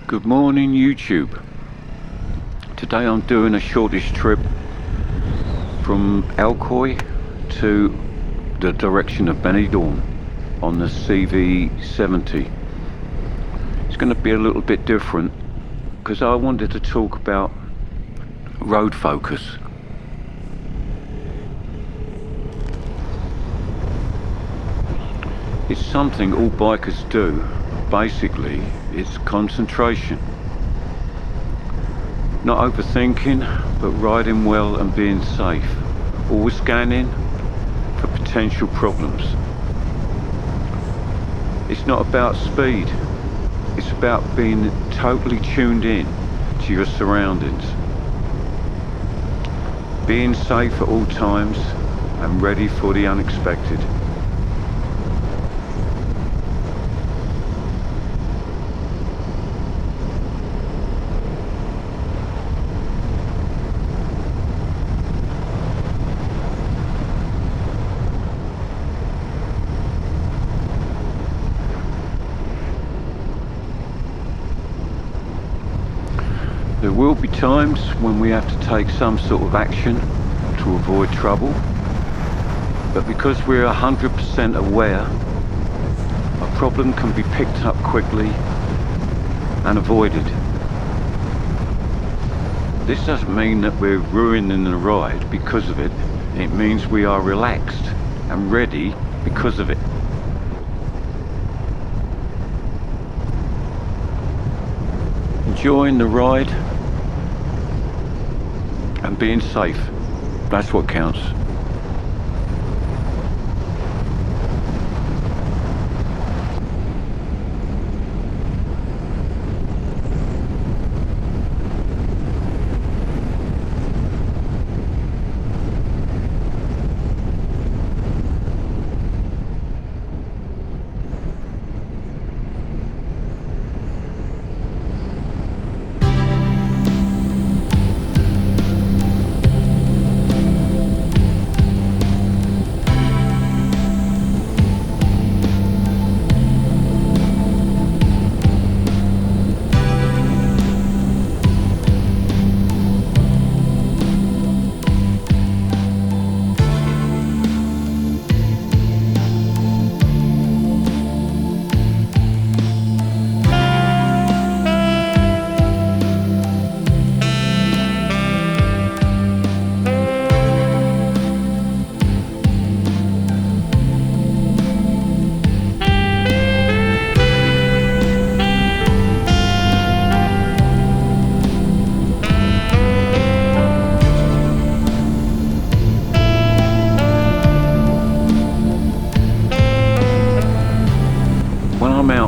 Good morning YouTube. Today I'm doing a shortish trip from Alcoy to the direction of Benidorm on the CV70. It's going to be a little bit different because I wanted to talk about road focus. It's something all bikers do. Basically, it's concentration. Not overthinking, but riding well and being safe. Always scanning for potential problems. It's not about speed. It's about being totally tuned in to your surroundings. Being safe at all times and ready for the unexpected. There will be times when we have to take some sort of action to avoid trouble, but because we're 100% aware, a problem can be picked up quickly and avoided. This doesn't mean that we're ruining the ride because of it. It means we are relaxed and ready because of it. Enjoying the ride and being safe, that's what counts.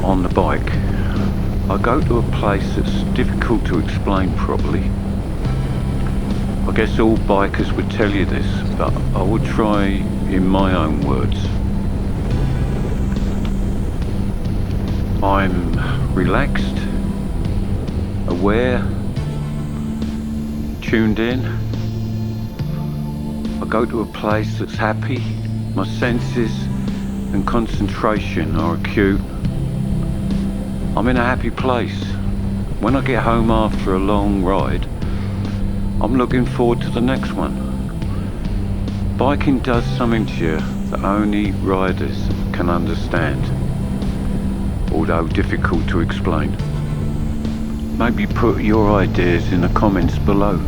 On the bike, I go to a place that's difficult to explain properly. I guess all bikers would tell you this, but I will try in my own words. I'm relaxed, aware, tuned in. I go to a place that's happy. My senses and concentration are acute. I'm in a happy place. When I get home after a long ride, I'm looking forward to the next one. Biking does something to you that only riders can understand, although difficult to explain. Maybe put your ideas in the comments below.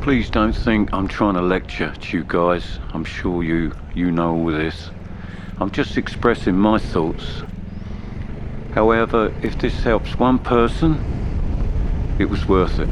Please don't think I'm trying to lecture to you guys. I'm sure you know all this. I'm just expressing my thoughts. However, if this helps one person, it was worth it.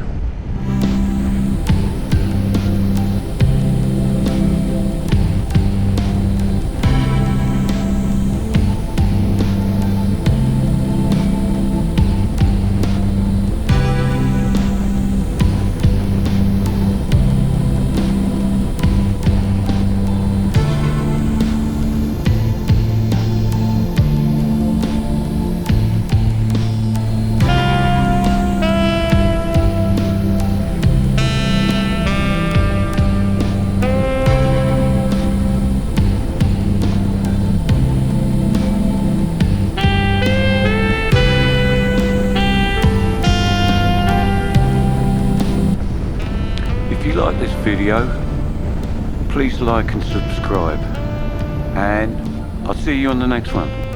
If you like this video, please like and subscribe, and I'll see you on the next one.